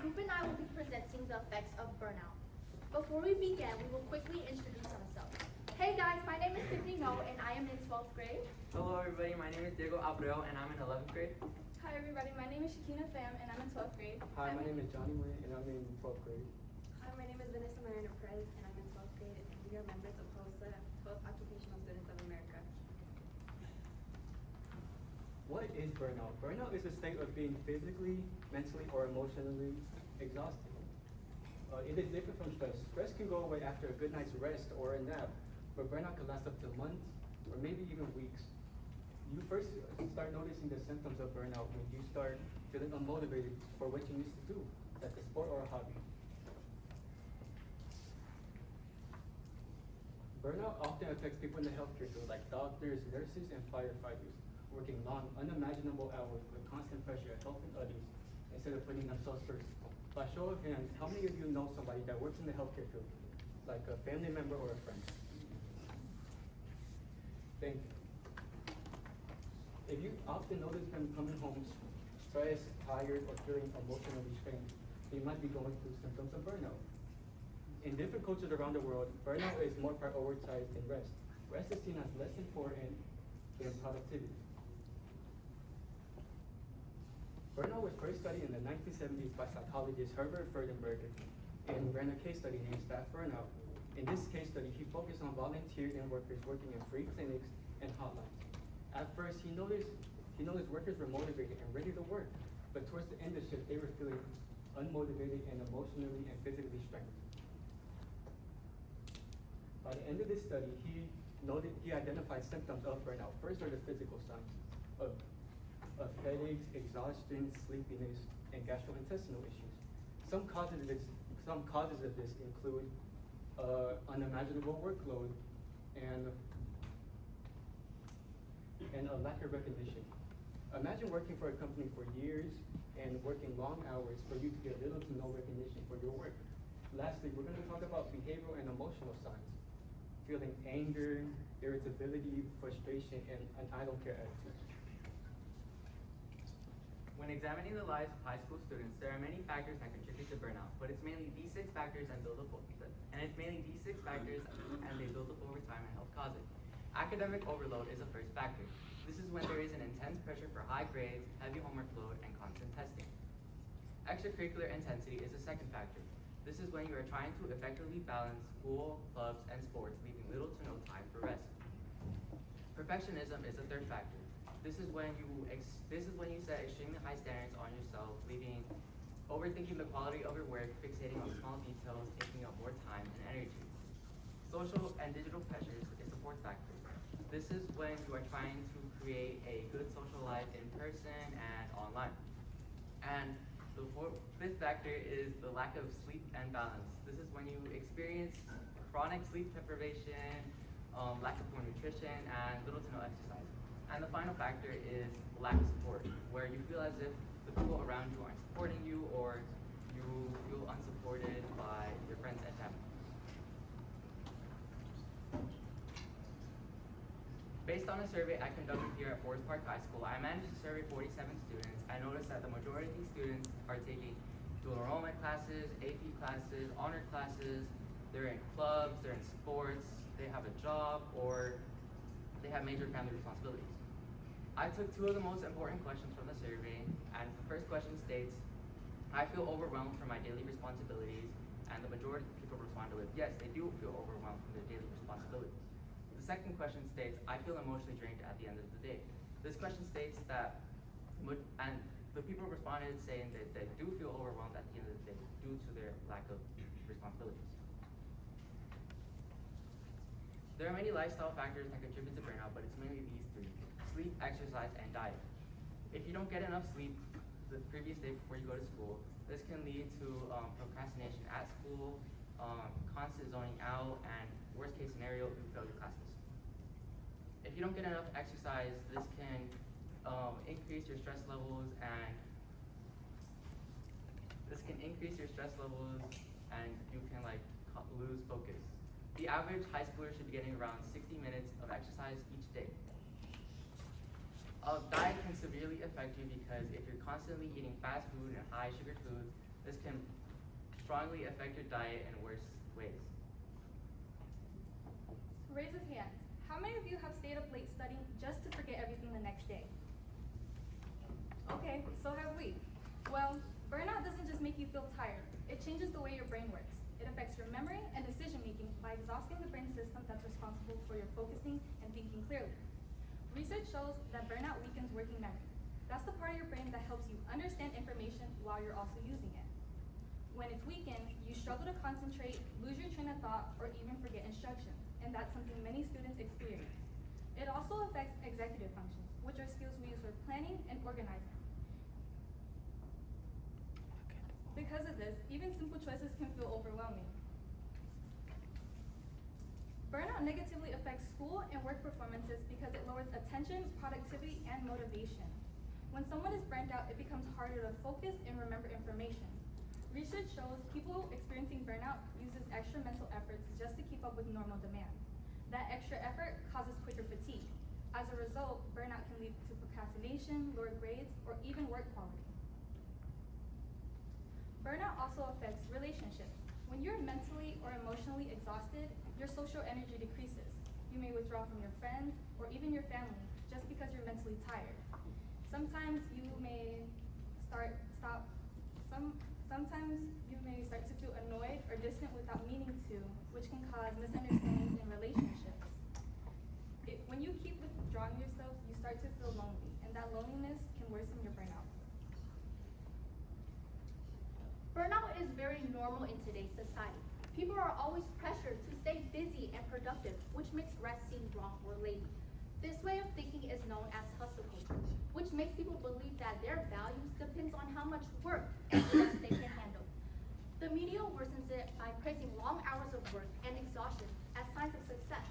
group and I will be presenting the effects of burnout. Before we begin, we will quickly introduce ourselves. Hey guys, my name is Tiffany No and I am in 12th grade. Hello everybody, my name is Diego Abreu and I'm in 11th grade. Hi everybody, my name is Shakina Pham and I'm in 12th grade. Hi, my name is Johnny Moy and I'm in 12th grade. Hi, my name is Vanessa Marina Perez and I'm in 12th grade and we are members of HOSA, 12th Occupational Students of America. What is burnout? Burnout is a state of being physically, mentally, or emotionally exhausted. It is different from stress. Stress can go away after a good night's rest or a nap, but burnout can last up to months or maybe even weeks. You first start noticing the symptoms of burnout when you start feeling unmotivated for what you used to do, like a sport or a hobby. Burnout often affects people in the healthcare field, like doctors, nurses, and firefighters, working long, unimaginable hours with constant pressure of helping others instead of putting themselves first. By show of hands, how many of you know somebody that works in the healthcare field, like a family member or a friend? Thank you. If you often notice them coming home stressed, tired, or feeling emotionally strained, you might be going through symptoms of burnout. In different cultures around the world, burnout is more prioritized than rest. Rest is seen as less important than productivity. Burnout was first studied in the 1970s by psychologist Herbert Freudenberger and ran a case study named Staff Burnout. In this case study, he focused on volunteers and workers working in free clinics and hotlines. At first, he noticed workers were motivated and ready to work, but towards the end of the shift, they were feeling unmotivated and emotionally and physically strained. By the end of this study, he identified symptoms of burnout. First are the physical signs of headaches, exhaustion, sleepiness, and gastrointestinal issues. Some causes of this include unimaginable workload and a lack of recognition. Imagine working for a company for years and working long hours for you to get little to no recognition for your work. Lastly, we're going to talk about behavioral and emotional signs. Feeling anger, irritability, frustration, and an I don't care attitude. When examining the lives of high school students, there are many factors that contribute to burnout, but it's mainly these six factors and they build up over time and help cause it. Academic overload is the first factor. This is when there is an intense pressure for high grades, heavy homework load, and constant testing. Extracurricular intensity is the second factor. This is when you are trying to effectively balance school, clubs, and sports, leaving little to no time for rest. Perfectionism is the third factor. This is when you set extremely high standards on yourself, leaving overthinking the quality of your work, fixating on small details, taking up more time and energy. Social and digital pressures is the fourth factor. This is when you are trying to create a good social life in person and online. And the fifth factor is the lack of sleep and balance. This is when you experience chronic sleep deprivation, lack of poor nutrition, and little to no exercise. And the final factor is lack of support, where you feel as if the people around you aren't supporting you or you feel unsupported by your friends and family. Based on a survey I conducted here at Forest Park High School, I managed to survey 47 students. I noticed that the majority of these students are taking dual enrollment classes, AP classes, honor classes, they're in clubs, they're in sports, they have a job, or they have major family responsibilities. I took two of the most important questions from the survey, and the first question states, I feel overwhelmed from my daily responsibilities, and the majority of people responded with, yes, they do feel overwhelmed from their daily responsibilities. The second question states, I feel emotionally drained at the end of the day. This question states that, and the people responded saying that they do feel overwhelmed at the end of the day due to their lack of responsibilities. There are many lifestyle factors that contribute to burnout, but it's mainly these three: sleep, exercise, and diet. If you don't get enough sleep the previous day before you go to school, this can lead to procrastination at school, constant zoning out, and worst case scenario, you fail your classes. If you don't get enough exercise, this can increase your stress levels and you can lose focus. The average high schooler should be getting around 60 minutes of exercise each day. Diet can severely affect you because if you're constantly eating fast food and high sugar foods, this can strongly affect your diet in worse ways. Raise of hands. How many of you have stayed up late studying just to forget everything the next day? Okay, so have we. Well, burnout doesn't just make you feel tired. It changes the way your brain works. It affects your memory and decision making by exhausting the brain system that's responsible for your focusing and thinking clearly. Research shows that burnout weakens working memory. That's the part of your brain that helps you understand information while you're also using it. When it's weakened, you struggle to concentrate, lose your train of thought, or even forget instructions, and that's something many students experience. It also affects executive functions, which are skills we use for planning and organizing. Because of this, even simple choices can feel overwhelming. Burnout negatively affects school and work performances because it lowers attention, productivity, and motivation. When someone is burnt out, it becomes harder to focus and remember information. Research shows people experiencing burnout uses extra mental efforts just to keep up with normal demands. That extra effort causes quicker fatigue. As a result, burnout can lead to procrastination, lower grades, or even work quality. Burnout also affects relationships. When you're mentally or emotionally exhausted, your social energy decreases. You may withdraw from your friends or even your family just because you're mentally tired. Sometimes you may start to feel annoyed or distant without meaning to, which can cause misunderstandings in relationships. When you keep withdrawing yourself, you start to feel lonely, and that loneliness can worsen your burnout. Burnout is very normal in today's society. People are always pressured to stay busy and productive, which makes rest seem wrong or lazy. This way of thinking is known as hustle culture, which makes people believe that their values depends on how much work and stress they can handle. The media worsens it by praising long hours of work and exhaustion as signs of success.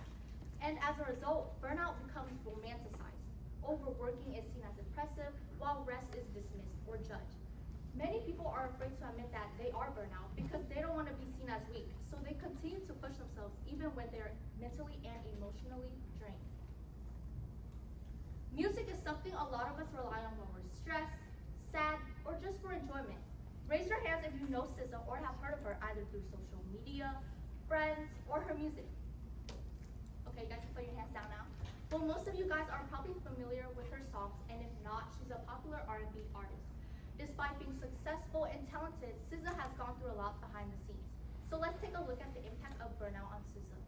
And as a result, burnout becomes romanticized. Overworking is seen as impressive, while rest is dismissed or judged. Many people are afraid to admit that they are burnout because they don't want to be seen as weak, so they continue to push themselves even when they're mentally and emotionally drained. Music is something a lot of us rely on when we're stressed, sad, or just for enjoyment. Raise your hands if you know SZA or have heard of her either through social media, friends, or her music. Okay, you guys can put your hands down now. Well, most of you guys are probably familiar with her songs, and if not, she's a popular R&B artist. Despite being successful and talented, SZA has gone through a lot behind the scenes. So let's take a look at the impact of burnout on SZA.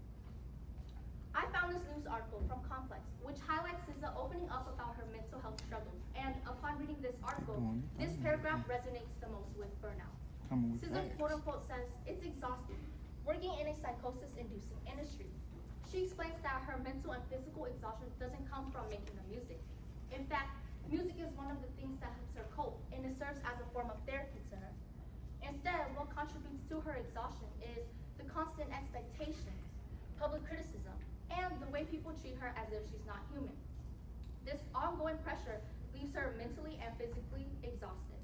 I found this news article from Complex, which highlights SZA opening up about her mental health struggles. And upon reading this article, this paragraph resonates the most with burnout. SZA quote-unquote says, "It's exhausting, working in a psychosis-inducing industry." She explains that her mental and physical exhaustion doesn't come from making the music. In fact, music is one of the things that helps her cope, and it serves as a form of therapy to her. Instead, what contributes to her exhaustion is the constant expectations, public criticism, and the way people treat her as if she's not human. This ongoing pressure leaves her mentally and physically exhausted.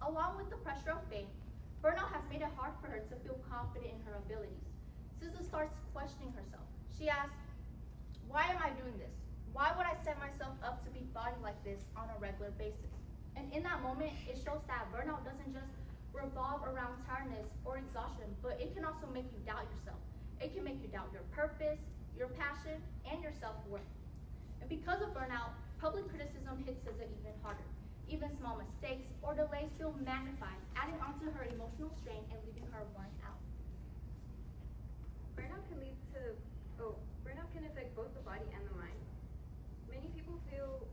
Along with the pressure of fame, burnout has made it hard for her to feel confident in her abilities. SZA starts questioning herself. She asks, "Why am I doing this? Why would I set myself up to be body like this on a regular basis?" And in that moment, it shows that burnout doesn't just revolve around tiredness or exhaustion, but it can also make you doubt yourself. It can make you doubt your purpose, your passion, and your self-worth. And because of burnout, public criticism hits SZA even harder. Even small mistakes or delays feel magnified, adding onto her emotional strain and leaving her worn out. Burnout can affect both the body and the mind. Many people feel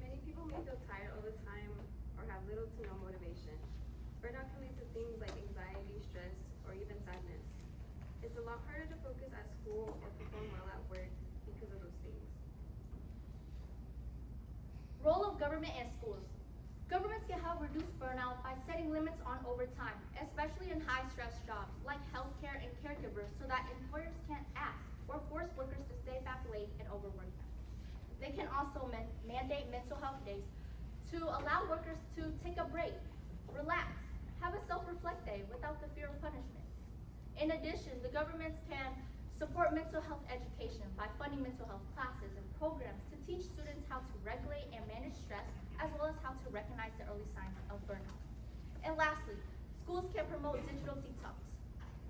may feel tired all the time or have little to no motivation. Burnout can lead to things like anxiety, stress, or even sadness. It's a lot harder to focus at school or perform well at work because of those things. Role of government and schools. Governments can help reduce burnout by setting limits on overtime, especially in high-stress jobs like healthcare and caregivers, so that employers can't ask or force workers to stay back late and overwork them. They can also mandate mental health days to allow workers to take a break, relax, have a self-reflect day without the fear of punishment. In addition, the governments can support mental health education by funding mental health classes recognize the early signs of burnout. And lastly, schools can promote digital detox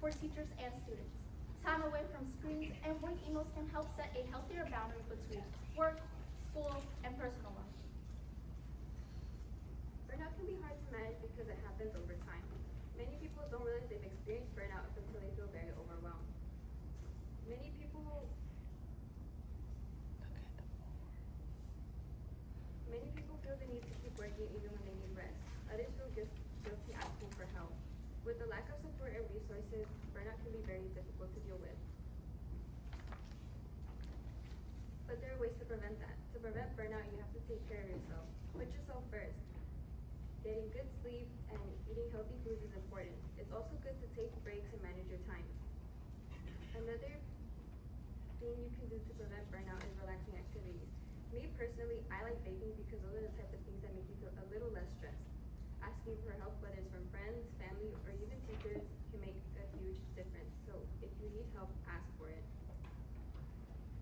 for teachers and students. Time away from screens and work emails can help set a healthier boundary between work, school, and personal life. Burnout can be hard to manage because it happens over time. Many people don't realize they've experienced burnout until they feel very overwhelmed. Many people feel the need to keep working even when they need rest. Others feel guilty asking for help. With the lack of support and resources, burnout can be very difficult to deal with. But there are ways to prevent that. To prevent burnout, you have to take care of yourself. Put yourself first. Getting good sleep and eating healthy foods is important. It's also good to take breaks and manage your time. Another thing you can do to prevent burnout is relaxing activities. Me personally, I like baking because those are the type of things that make you feel a little less stressed. Asking for help, whether it's from friends, family, or even teachers, can make a huge difference. So if you need help, ask for it.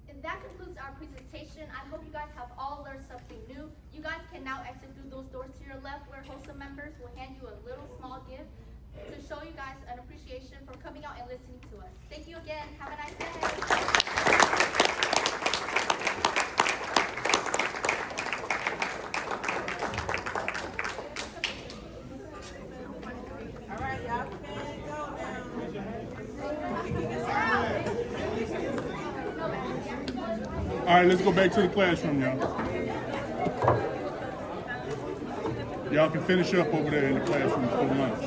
And that concludes our presentation. I hope you guys have all learned something new. You guys can now exit through those doors to your left where HOSA members will hand you a little small gift to show you guys an appreciation for coming out and listening to us. Thank you again. Have a nice day. All right, let's go back to the classroom, y'all. Y'all can finish up over there in the classroom for lunch.